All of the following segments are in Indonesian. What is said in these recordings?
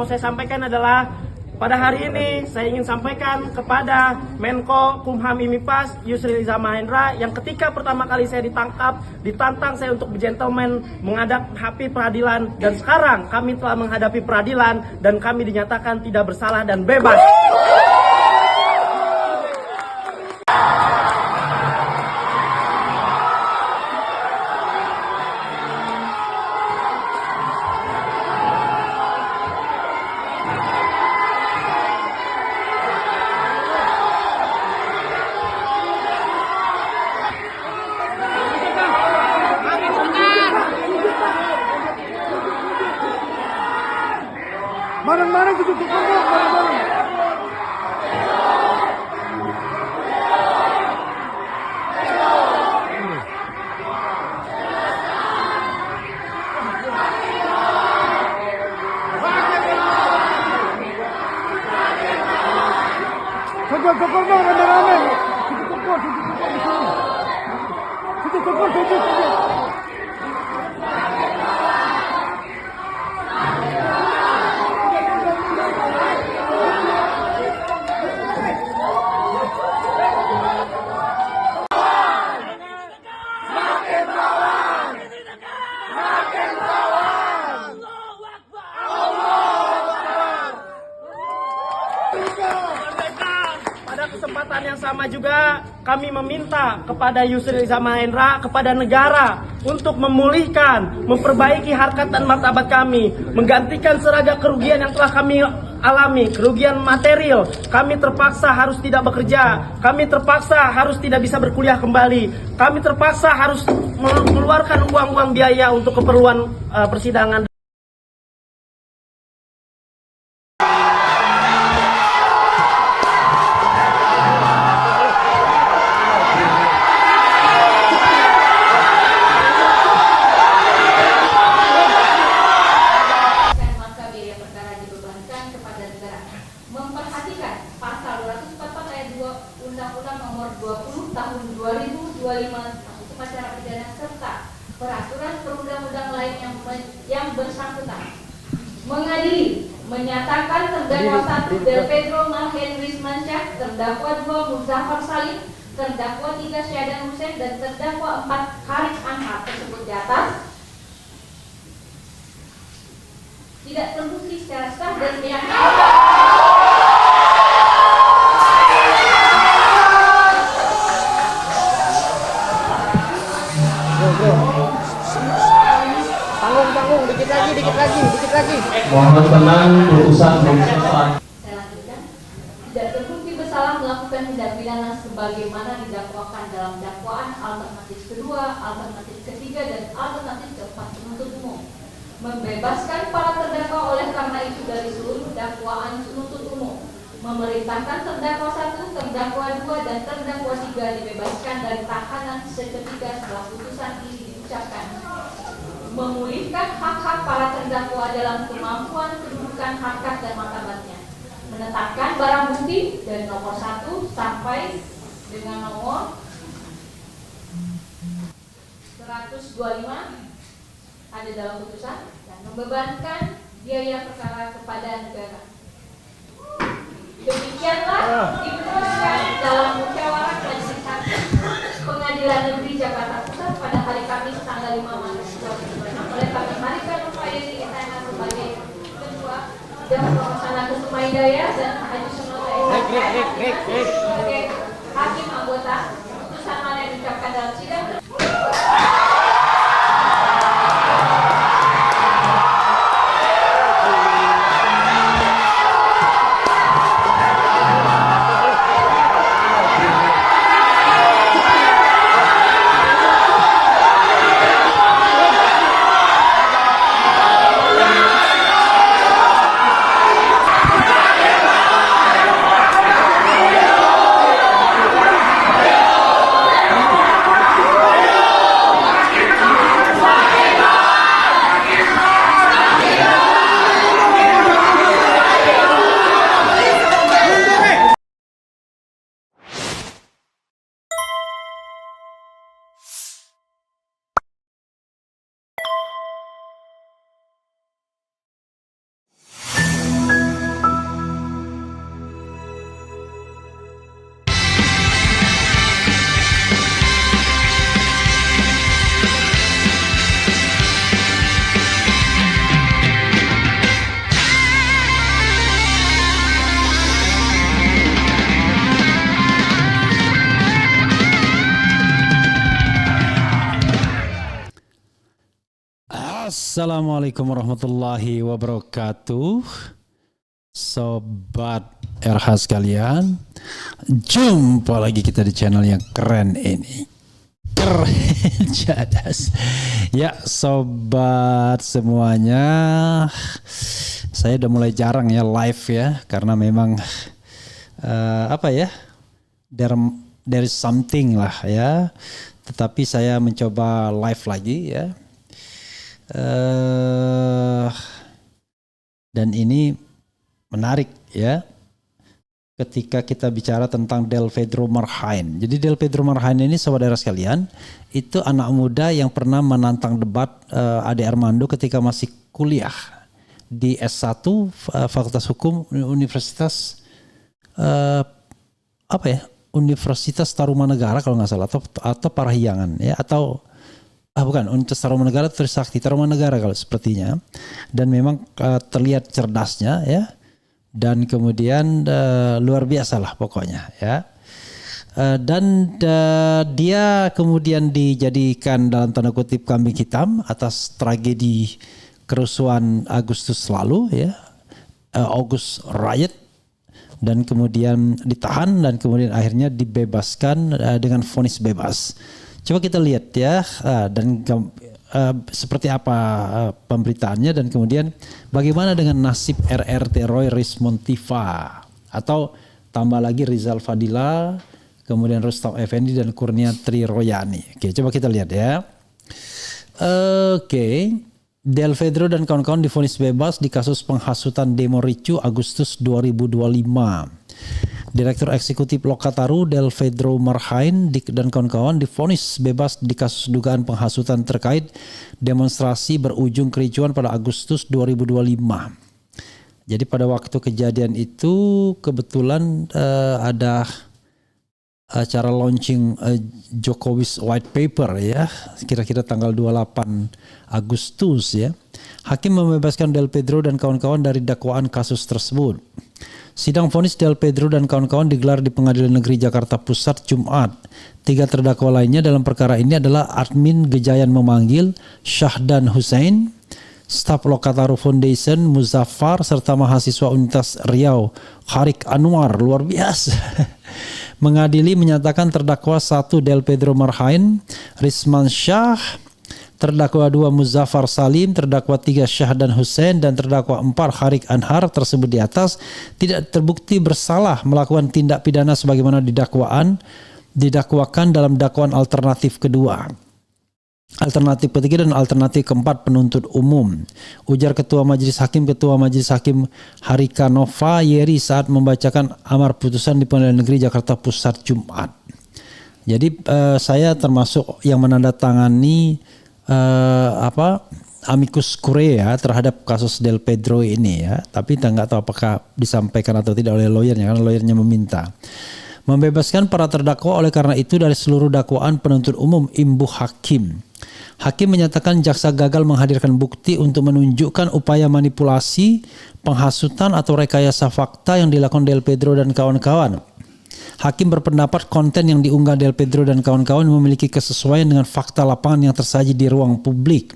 mau saya sampaikan adalah pada hari ini saya ingin sampaikan kepada Menko Kumham Imipas Yusril Iza Mahendra yang ketika pertama kali saya ditantang saya untuk bergentleman menghadapi peradilan, dan sekarang kami telah menghadapi peradilan dan kami dinyatakan tidak bersalah dan bebas. Barang-barang tutup barang-barang. Tokor dong, rame-rame. Tokor. Pada kesempatan yang sama juga kami meminta kepada Yusril Iza Mahendra, kepada negara untuk memulihkan, memperbaiki harkat dan martabat kami, menggantikan seragam kerugian yang telah kami alami, kerugian material. Kami terpaksa harus tidak bekerja, kami terpaksa harus tidak bisa berkuliah kembali, kami terpaksa harus mengeluarkan uang-uang biaya untuk keperluan persidangan. Memperhatikan pasal 244 ayat 2 Undang-Undang Nomor 20 Tahun 2025 Hukum Acara Pidana serta peraturan perundang-undang lain yang bersangkutan. Mengadili, menyatakan terdakwa 1 Del Pedro Malhendris Mansyah, terdakwa 2 Muzaffar Salim, terdakwa 3 Syahdan Hussein, dan terdakwa 4 Haris Anhar tersebut di atas tidak terbukti secara sah dan meyakinkan. Tanggung, dikit lagi. Mohon tenang, putusan belum selesai. Saya lanjutkan. Tidak terbukti bersalah melakukan tindak pidana sebagaimana didakwakan dalam dakwaan alternatif kedua, alternatif ketiga, dan alternatif keempat penuntut umum. Membebaskan para terdakwa oleh karena itu dari seluruh dakwaan penuntut umum. Memerintahkan terdakwa 1, terdakwa 2, dan terdakwa 3 dibebaskan dari tahanan seketika setelah putusan ini diucapkan. Memulihkan hak-hak para terdakwa dalam kemampuan kedudukan harkat dan martabatnya. Menetapkan barang bukti dari nomor 1 sampai dengan nomor 125 ada dalam putusan, dan membebankan biaya perkara kepada negara. Demikianlah diputuskan dalam musyawarah majelis hakim Pengadilan Negeri Jakarta Pusat pada hari Kamis tanggal 5 Maret 2026 oleh kami Marika Nurfairi Itana sebagai ketua dan Pelaksana Kusuma Hidayah dan Haji Sunota sebagai hakim anggota. Putusan mana yang diucapkan dalam sidang. Assalamualaikum warahmatullahi wabarakatuh. Sobat RH sekalian, jumpa lagi kita di channel yang keren ini. Keren cadas. Ya sobat semuanya, saya udah mulai jarang ya live ya, karena memang there is something lah ya. Tetapi saya mencoba live lagi ya. Dan ini menarik ya, ketika kita bicara tentang Del Pedro Marhain. Jadi Del Pedro Marhain ini saudara sekalian, itu anak muda yang pernah menantang debat Ade Armando ketika masih kuliah di S1 Fakultas Hukum Universitas Universitas Tarumanegara kalau nggak salah, atau Parahyangan ya, atau bukan, Universitas Tarumanegara, Trisakti Tarumanegara kalau sepertinya. Dan memang terlihat cerdasnya ya, dan kemudian luar biasa lah pokoknya ya. Dan dia kemudian dijadikan dalam tanda kutip kambing hitam atas tragedi kerusuhan Agustus lalu ya, August Riot, dan kemudian ditahan dan kemudian akhirnya dibebaskan dengan vonis bebas. Coba kita lihat ya, dan seperti apa pemberitaannya, dan kemudian bagaimana dengan nasib RRT Roy Rismontiva, atau tambah lagi Rizal Fadila, kemudian Rustam Effendi dan Kurnia Tri Royani. Oke, coba kita lihat ya. Oke, Del Pedro dan kawan-kawan divonis bebas di kasus penghasutan demo ricu Agustus 2025. Direktur Eksekutif Lokataru Del Pedro Marhain dan kawan-kawan divonis bebas di kasus dugaan penghasutan terkait demonstrasi berujung kericuan pada Agustus 2025. Jadi pada waktu kejadian itu kebetulan ada acara launching Jokowi's White Paper ya, kira-kira tanggal 28 Agustus ya. Hakim membebaskan Del Pedro dan kawan-kawan dari dakwaan kasus tersebut. Sidang vonis Del Pedro dan kawan-kawan digelar di Pengadilan Negeri Jakarta Pusat Jumat. 3 terdakwa lainnya dalam perkara ini adalah admin Gejayan memanggil Syahdan Hussein, staf Lokataru Foundation Muzaffar, serta mahasiswa Universitas Riau Harik Anwar. Luar biasa. Mengadili menyatakan terdakwa 1 Del Pedro Marhain Risman Syah, terdakwa 2 Muzaffar Salim, terdakwa 3 Syahdan Hussein, dan terdakwa 4 Harik Anhar tersebut di atas tidak terbukti bersalah melakukan tindak pidana sebagaimana didakwakan dalam dakwaan alternatif kedua, alternatif ketiga, dan alternatif keempat penuntut umum. Ujar Ketua Majelis Hakim Harika Nova Yeri saat membacakan amar putusan di Pengadilan Negeri Jakarta Pusat Jumat. Jadi saya termasuk yang menandatangani amicus curiae terhadap kasus Del Pedro ini ya, tapi nggak tahu apakah disampaikan atau tidak oleh lawyernya, karena lawyernya meminta membebaskan para terdakwa. Oleh karena itu dari seluruh dakwaan penuntut umum imbuh hakim. Hakim menyatakan jaksa gagal menghadirkan bukti untuk menunjukkan upaya manipulasi, penghasutan atau rekayasa fakta yang dilakukan Del Pedro dan kawan-kawan. Hakim berpendapat konten yang diunggah Del Pedro dan kawan-kawan memiliki kesesuaian dengan fakta lapangan yang tersaji di ruang publik.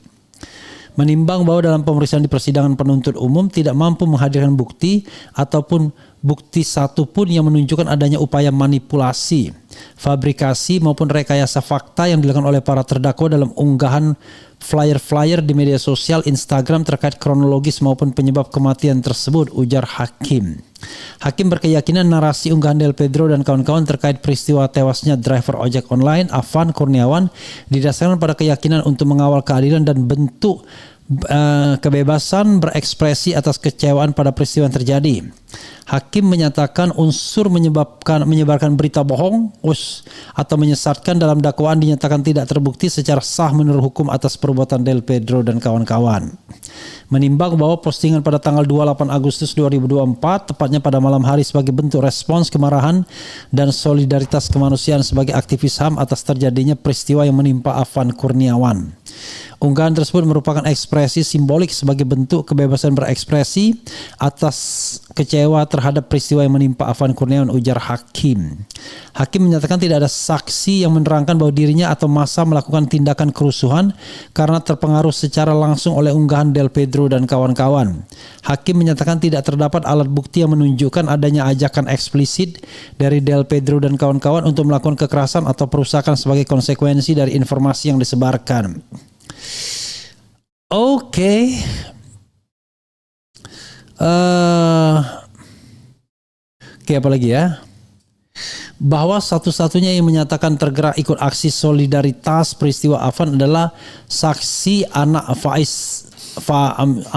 Menimbang bahwa dalam pemeriksaan di persidangan penuntut umum tidak mampu menghadirkan bukti ataupun bukti satupun yang menunjukkan adanya upaya manipulasi, fabrikasi maupun rekayasa fakta yang dilakukan oleh para terdakwa dalam unggahan flyer-flyer di media sosial Instagram terkait kronologis maupun penyebab kematian tersebut, ujar hakim. Hakim berkeyakinan narasi unggahan Del Pedro dan kawan-kawan terkait peristiwa tewasnya driver ojek online Afan Kurniawan didasarkan pada keyakinan untuk mengawal keadilan dan bentuk kebebasan berekspresi atas kecewaan pada peristiwa yang terjadi. Hakim menyatakan unsur menyebarkan berita bohong atau menyesatkan dalam dakwaan dinyatakan tidak terbukti secara sah menurut hukum atas perbuatan Del Pedro dan kawan-kawan. Menimbang bahwa postingan pada tanggal 28 Agustus 2024 tepatnya pada malam hari sebagai bentuk respons kemarahan dan solidaritas kemanusiaan sebagai aktivis HAM atas terjadinya peristiwa yang menimpa Afan Kurniawan. Unggahan tersebut merupakan ekspresi simbolik sebagai bentuk kebebasan berekspresi atas kecewa terhadap peristiwa yang menimpa Afan Kurniawan, ujar hakim. Hakim menyatakan tidak ada saksi yang menerangkan bahwa dirinya atau massa melakukan tindakan kerusuhan karena terpengaruh secara langsung oleh unggahan Del Pedro dan kawan-kawan. Hakim menyatakan tidak terdapat alat bukti yang menunjukkan adanya ajakan eksplisit dari Del Pedro dan kawan-kawan untuk melakukan kekerasan atau perusakan sebagai konsekuensi dari informasi yang disebarkan. Oke. Oke, apa lagi ya? Bahwa satu-satunya yang menyatakan tergerak ikut aksi solidaritas peristiwa Afan adalah saksi anak Faiz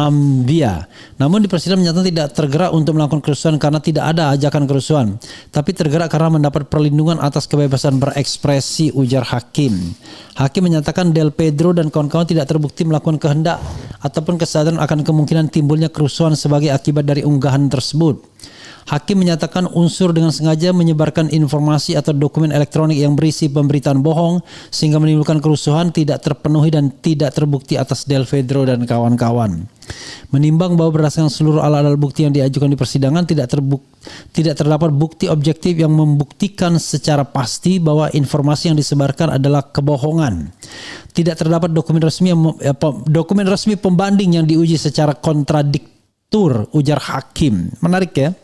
Ambia. Namun di persidangan menyatakan tidak tergerak untuk melakukan kerusuhan karena tidak ada ajakan kerusuhan, tapi tergerak karena mendapat perlindungan atas kebebasan berekspresi, ujar hakim. Hakim menyatakan Del Pedro dan kawan-kawan tidak terbukti melakukan kehendak ataupun kesadaran akan kemungkinan timbulnya kerusuhan sebagai akibat dari unggahan tersebut. Hakim menyatakan unsur dengan sengaja menyebarkan informasi atau dokumen elektronik yang berisi pemberitaan bohong sehingga menimbulkan kerusuhan tidak terpenuhi dan tidak terbukti atas Del Pedro dan kawan-kawan. Menimbang bahwa berdasarkan seluruh alat-alat bukti yang diajukan di persidangan tidak terdapat bukti objektif yang membuktikan secara pasti bahwa informasi yang disebarkan adalah kebohongan. Tidak terdapat dokumen resmi pembanding yang diuji secara kontradiktor, ujar hakim. Menarik ya.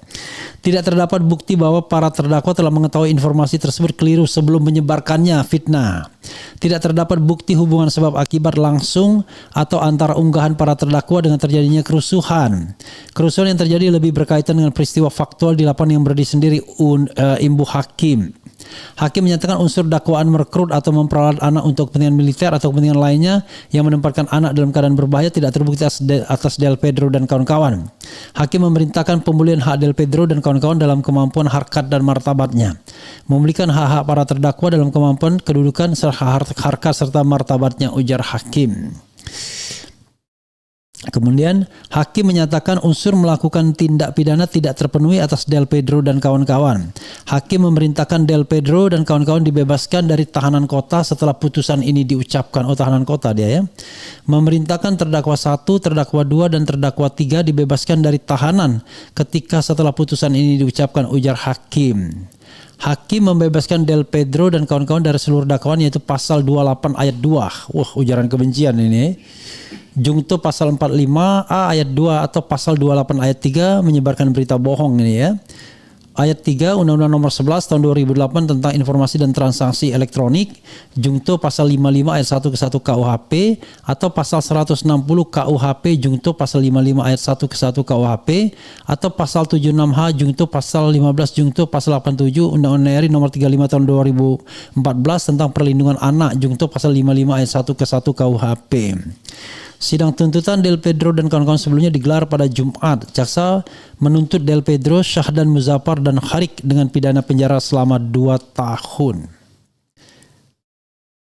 Tidak terdapat bukti bahwa para terdakwa telah mengetahui informasi tersebut keliru sebelum menyebarkannya fitnah. Tidak terdapat bukti hubungan sebab akibat langsung atau antara unggahan para terdakwa dengan terjadinya kerusuhan. Kerusuhan yang terjadi lebih berkaitan dengan peristiwa faktual di lapangan yang berdiri sendiri, imbu hakim. Hakim menyatakan unsur dakwaan merekrut atau memperalat anak untuk kepentingan militer atau kepentingan lainnya yang menempatkan anak dalam keadaan berbahaya tidak terbukti atas Del Pedro dan kawan-kawan. Hakim memerintahkan pemulihan hak Del Pedro dan kawan-kawan dalam kemampuan harkat dan martabatnya, memulihkan hak-hak para terdakwa dalam kemampuan kedudukan harkat serta martabatnya, ujar hakim. Kemudian hakim menyatakan unsur melakukan tindak pidana tidak terpenuhi atas Del Pedro dan kawan-kawan. Hakim memerintahkan Del Pedro dan kawan-kawan dibebaskan dari tahanan kota setelah putusan ini diucapkan. Oh, tahanan kota dia ya. Memerintahkan terdakwa 1, terdakwa 2 dan terdakwa 3 dibebaskan dari tahanan ketika setelah putusan ini diucapkan, ujar hakim. Hakim membebaskan Del Pedro dan kawan-kawan dari seluruh dakwaan yaitu pasal 28 ayat 2. Wah, ujaran kebencian ini. Jungto pasal 45A ayat 2 atau pasal 28 ayat 3 menyebarkan berita bohong ini ya. Ayat 3 Undang-Undang Nomor 11 Tahun 2008 tentang informasi dan transaksi elektronik, jungto pasal 55 ayat 1 ke 1 KUHP atau pasal 160 KUHP jungto pasal 55 ayat 1 ke 1 KUHP atau pasal 76H jungto pasal 15 jungto pasal 87 Undang-Undang RI Nomor 35 Tahun 2014 tentang perlindungan anak jungto pasal 55 ayat 1 ke 1 KUHP. Sidang tuntutan Del Pedro dan kawan-kawan sebelumnya digelar pada Jumat. Jaksa menuntut Del Pedro, Syahdan Muzaffar dan Harik dengan pidana penjara selama 2 tahun.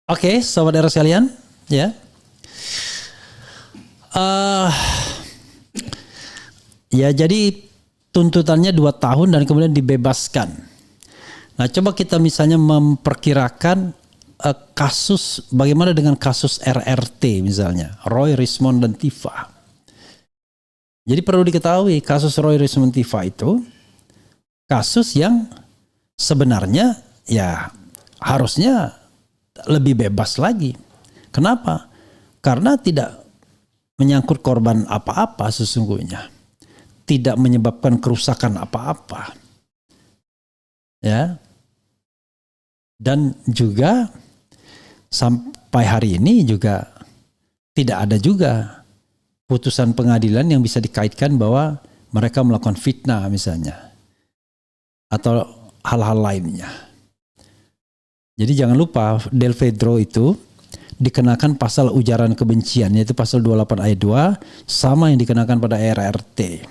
Oke, sahabat era sekalian, ya. Ya, jadi tuntutannya 2 tahun dan kemudian dibebaskan. Nah, coba kita misalnya memperkirakan kasus, bagaimana dengan kasus RRT misalnya, Roy Rismond dan Tifa. Jadi perlu diketahui kasus Roy Rismond Tifa itu kasus yang sebenarnya ya harusnya lebih bebas lagi. Kenapa? Karena tidak menyangkut korban apa-apa sesungguhnya. Tidak menyebabkan kerusakan apa-apa. Ya. Dan juga sampai hari ini juga tidak ada juga putusan pengadilan yang bisa dikaitkan bahwa mereka melakukan fitnah misalnya atau hal-hal lainnya. Jadi jangan lupa Del Pedro itu dikenakan pasal ujaran kebencian yaitu pasal 28 ayat 2 sama yang dikenakan pada RRT.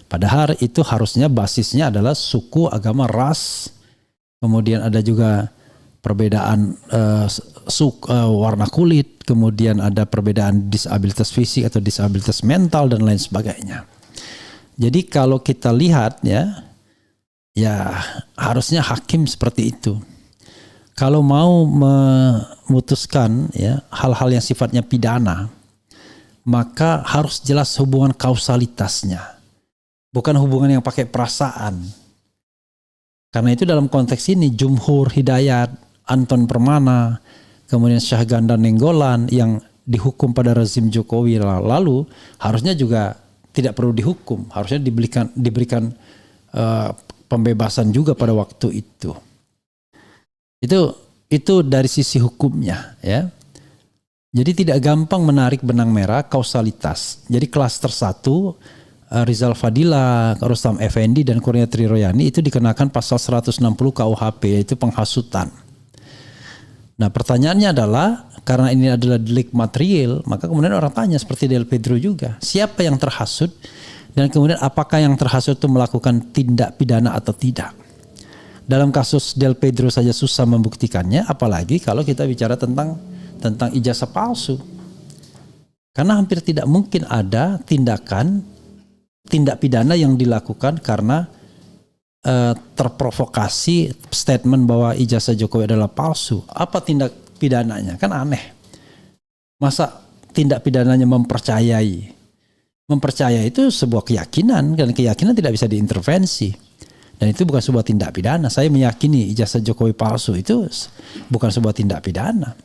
Padahal itu harusnya basisnya adalah suku, agama, ras. Kemudian ada juga perbedaan warna kulit, kemudian ada perbedaan disabilitas fisik atau disabilitas mental dan lain sebagainya. Jadi kalau kita lihat ya harusnya hakim seperti itu. Kalau mau memutuskan ya hal-hal yang sifatnya pidana, maka harus jelas hubungan kausalitasnya, bukan hubungan yang pakai perasaan. Karena itu dalam konteks ini Jumhur Hidayat, Anton Permana, kemudian Syahganda Nenggolan yang dihukum pada rezim Jokowi lalu harusnya juga tidak perlu dihukum, harusnya diberikan pembebasan juga pada waktu itu. Itu dari sisi hukumnya, ya. Jadi tidak gampang menarik benang merah kausalitas. Jadi klaster 1 Rizal Fadila, Rustam Effendi dan Kurnia Triroyani itu dikenakan pasal 160 KUHP yaitu penghasutan. Nah, pertanyaannya adalah karena ini adalah delik material, maka kemudian orang tanya seperti Del Pedro juga, siapa yang terhasut dan kemudian apakah yang terhasut itu melakukan tindak pidana atau tidak. Dalam kasus Del Pedro saja susah membuktikannya, apalagi kalau kita bicara tentang ijazah palsu. Karena hampir tidak mungkin ada tindak pidana yang dilakukan karena terprovokasi statement bahwa ijazah Jokowi adalah palsu. Apa tindak pidananya? Kan aneh. Masa tindak pidananya mempercayai? Mempercayai itu sebuah keyakinan, dan keyakinan tidak bisa diintervensi. Dan itu bukan sebuah tindak pidana. Saya meyakini ijazah Jokowi palsu itu bukan sebuah tindak pidana.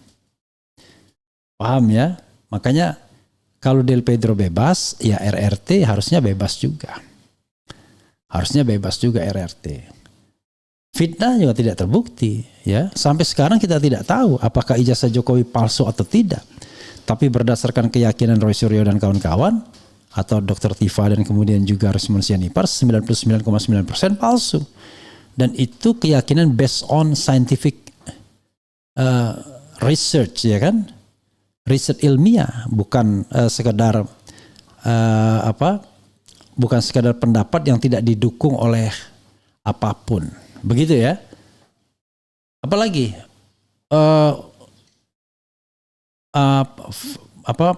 Paham ya? Makanya kalau Del Pedro bebas, ya RRT harusnya bebas juga. Harusnya bebas juga RRT. Fitnah juga tidak terbukti, ya. Sampai sekarang kita tidak tahu apakah ijazah Jokowi palsu atau tidak. Tapi berdasarkan keyakinan Roy Suryo dan kawan-kawan atau Dr. Tifa dan kemudian juga Rismon Sianipar 99,9% palsu. Dan itu keyakinan based on scientific research, ya kan? Riset ilmiah, bukan sekedar bukan sekadar pendapat yang tidak didukung oleh apapun. Begitu ya. Apalagi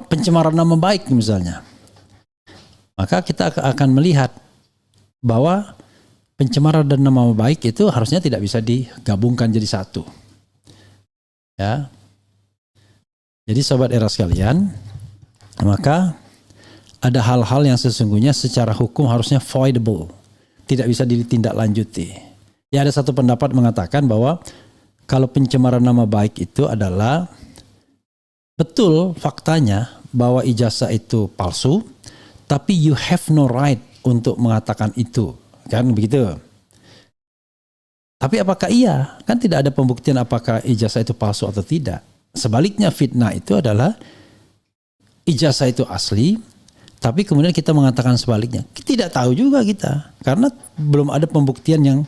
pencemaran nama baik misalnya. Maka kita akan melihat bahwa pencemaran dan nama baik itu harusnya tidak bisa digabungkan jadi satu. Ya. Jadi sobat era sekalian, maka ada hal-hal yang sesungguhnya secara hukum harusnya voidable, tidak bisa ditindaklanjuti. Ya, ada satu pendapat mengatakan bahwa kalau pencemaran nama baik itu adalah betul faktanya bahwa ijazah itu palsu, tapi you have no right untuk mengatakan itu, kan begitu. Tapi apakah iya? Kan tidak ada pembuktian apakah ijazah itu palsu atau tidak. Sebaliknya fitnah itu adalah ijazah itu asli, tapi kemudian kita mengatakan sebaliknya. Tidak tahu juga kita, karena belum ada pembuktian yang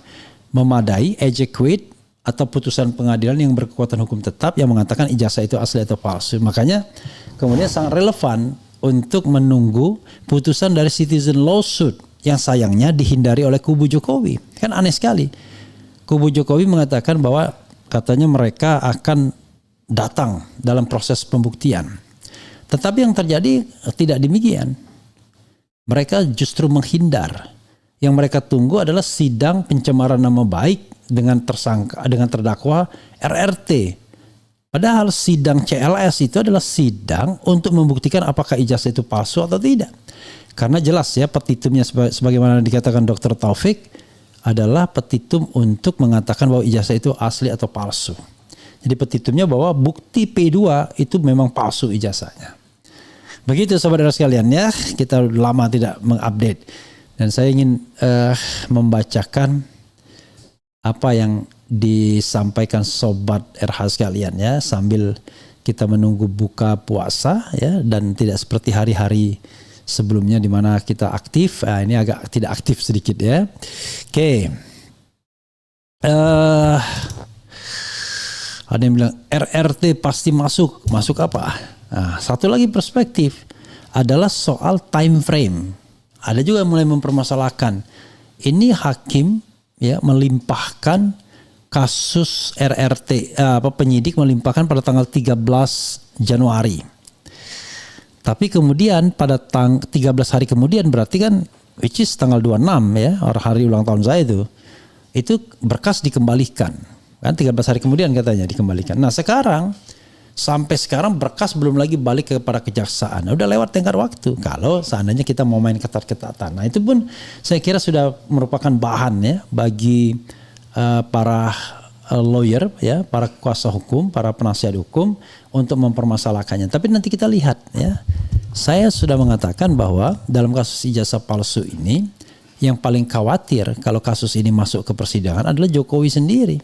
memadai, adequate, atau putusan pengadilan yang berkekuatan hukum tetap yang mengatakan ijazah itu asli atau palsu. Makanya kemudian sangat relevan untuk menunggu putusan dari citizen lawsuit yang sayangnya dihindari oleh kubu Jokowi. Kan aneh sekali. Kubu Jokowi mengatakan bahwa katanya mereka akan datang dalam proses pembuktian. Tetapi yang terjadi tidak demikian. Mereka justru menghindar. Yang mereka tunggu adalah sidang pencemaran nama baik dengan terdakwa RRT. Padahal sidang CLS itu adalah sidang untuk membuktikan apakah ijazah itu palsu atau tidak. Karena jelas ya petitumnya sebagaimana dikatakan Dr. Taufik adalah petitum untuk mengatakan bahwa ijazah itu asli atau palsu. Jadi petitumnya bahwa bukti P2 itu memang palsu ijazahnya. Begitu saudara sekalian ya, kita lama tidak mengupdate. Dan saya ingin membacakan apa yang disampaikan sobat RH sekalian ya, sambil kita menunggu buka puasa ya, dan tidak seperti hari-hari sebelumnya di mana kita aktif. Ini agak tidak aktif sedikit ya. Oke. Ada yang bilang RRT pasti masuk apa? Nah, satu lagi perspektif adalah soal time frame. Ada juga yang mulai mempermasalahkan. Ini hakim ya melimpahkan kasus RRT, penyidik melimpahkan pada tanggal 13 Januari. Tapi kemudian pada 13 hari kemudian berarti kan which is tanggal 26 ya, hari ulang tahun saya itu berkas dikembalikan. Kan 13 hari kemudian katanya dikembalikan. Nah sekarang sampai sekarang berkas belum lagi balik kepada kejaksaan. Udah lewat tenggat waktu. Kalau seandainya kita mau main ketat-ketatan. Nah itu pun saya kira sudah merupakan bahan ya bagi para lawyer ya, para kuasa hukum, para penasihat hukum untuk mempermasalahkannya. Tapi nanti kita lihat ya. Saya sudah mengatakan bahwa dalam kasus ijazah palsu ini yang paling khawatir kalau kasus ini masuk ke persidangan adalah Jokowi sendiri.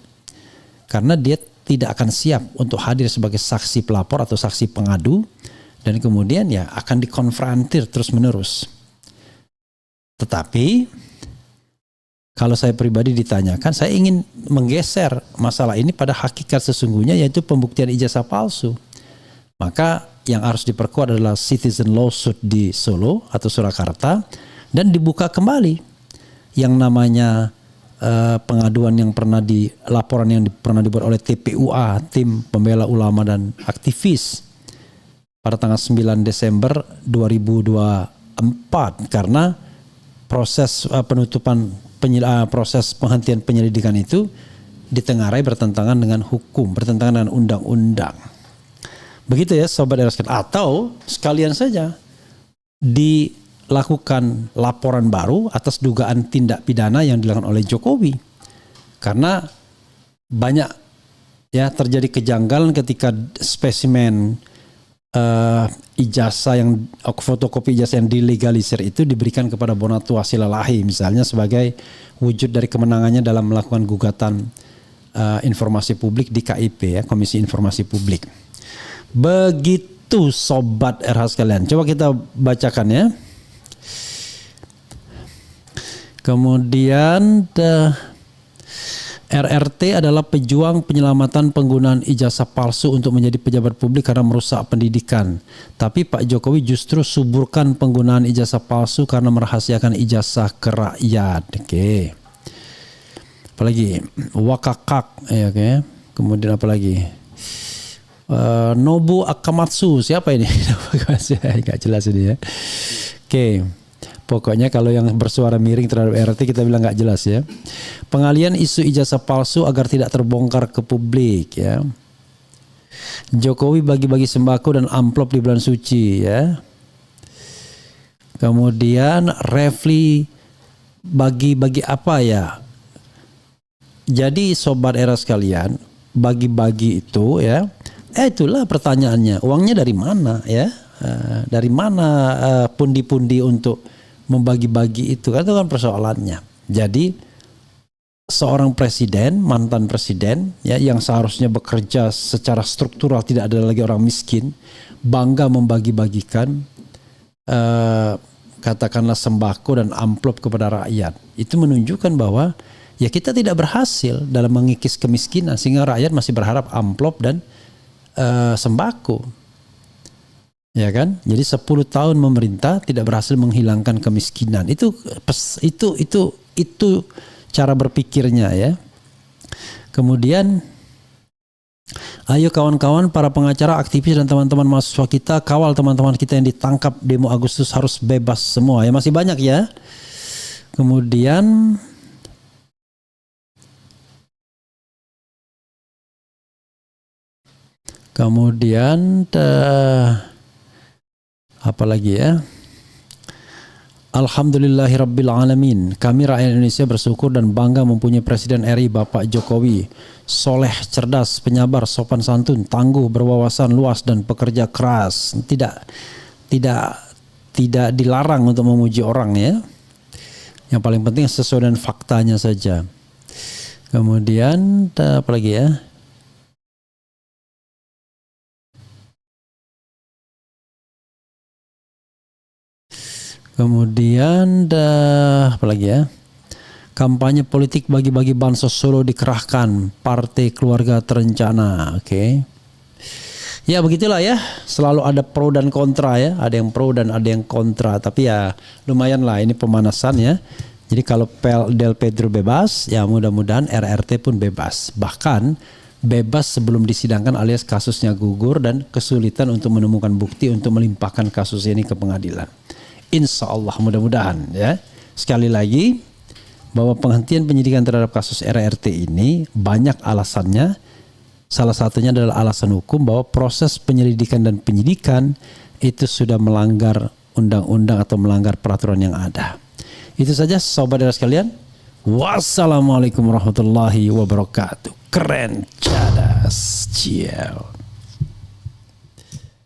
Karena dia tidak akan siap untuk hadir sebagai saksi pelapor atau saksi pengadu dan kemudian ya akan dikonfrontir terus-menerus. Tetapi kalau saya pribadi ditanyakan, saya ingin menggeser masalah ini pada hakikat sesungguhnya yaitu pembuktian ijazah palsu. Maka yang harus diperkuat adalah citizen lawsuit di Solo atau Surakarta dan dibuka kembali yang namanya pengaduan yang pernah laporan yang pernah dibuat oleh TPUA, tim pembela ulama dan aktivis pada tanggal 9 Desember 2024 karena proses proses penghentian penyelidikan itu ditengarai bertentangan dengan hukum, bertentangan dengan undang-undang. Begitu ya sobat RSK. Atau sekalian saja dilakukan laporan baru atas dugaan tindak pidana yang dilakukan oleh Jokowi. Karena banyak ya terjadi kejanggalan ketika spesimen ijazah yang fotokopi ijazah yang dilegalisir itu diberikan kepada Bonatua Silalahi misalnya sebagai wujud dari kemenangannya dalam melakukan gugatan informasi publik di KIP ya, Komisi Informasi Publik. Begitu sobat RH sekalian. Coba kita bacakan ya. Kemudian RRT adalah pejuang penyelamatan penggunaan ijazah palsu untuk menjadi pejabat publik karena merusak pendidikan. Tapi Pak Jokowi justru suburkan penggunaan ijazah palsu karena merahasiakan ijazah ke rakyat. Oke. Apalagi Wakakak ya oke. Kemudian apa lagi? Nobu Akamatsu, siapa ini? Gak jelas ini ya. Oke. Pokoknya kalau yang bersuara miring terhadap RRT kita bilang gak jelas ya. Pengalian isu ijazah palsu agar tidak terbongkar ke publik ya. Jokowi bagi-bagi sembako dan amplop di bulan suci ya. Kemudian Refli bagi-bagi apa ya? Jadi sobat era sekalian, bagi-bagi itu ya. Itulah pertanyaannya, uangnya dari mana ya? Dari mana pundi-pundi untuk membagi-bagi itu kan persoalannya. Jadi seorang presiden, mantan presiden ya yang seharusnya bekerja secara struktural, tidak ada lagi orang miskin, bangga membagi-bagikan katakanlah sembako dan amplop kepada rakyat. Itu menunjukkan bahwa ya kita tidak berhasil dalam mengikis kemiskinan sehingga rakyat masih berharap amplop dan sembako. Ya kan? Jadi 10 tahun memerintah tidak berhasil menghilangkan kemiskinan. Itu cara berpikirnya ya. Kemudian ayo kawan-kawan para pengacara, aktivis dan teman-teman mahasiswa kita, kawal teman-teman kita yang ditangkap demo Agustus harus bebas semua ya. Masih banyak ya. Kemudian apa lagi ya? Alhamdulillahirabbil alamin. Kami rakyat Indonesia bersyukur dan bangga mempunyai Presiden RI Bapak Jokowi. Soleh, cerdas, penyabar, sopan santun, tangguh, berwawasan luas dan pekerja keras. Tidak dilarang untuk memuji orang ya. Yang paling penting sesuai dengan faktanya saja. Kemudian apa lagi ya? Kemudian apa lagi ya? Kampanye politik bagi-bagi bansos Solo dikerahkan, partai keluarga terencana. Oke. Ya begitulah ya. Selalu ada pro dan kontra ya. Ada yang pro dan ada yang kontra. Tapi ya lumayan lah ini pemanasan ya. Jadi kalau Del Pedro bebas, ya mudah-mudahan RRT pun bebas. Bahkan bebas sebelum disidangkan alias kasusnya gugur dan kesulitan untuk menemukan bukti untuk melimpahkan kasus ini ke pengadilan. Insya Allah mudah-mudahan ya. Sekali lagi bahwa penghentian penyidikan terhadap kasus RRT ini banyak alasannya. Salah satunya adalah alasan hukum bahwa proses penyelidikan dan penyidikan itu sudah melanggar undang-undang atau melanggar peraturan yang ada. Itu saja sobat sekalian. Wassalamualaikum warahmatullahi wabarakatuh. Keren, cadas, ciao.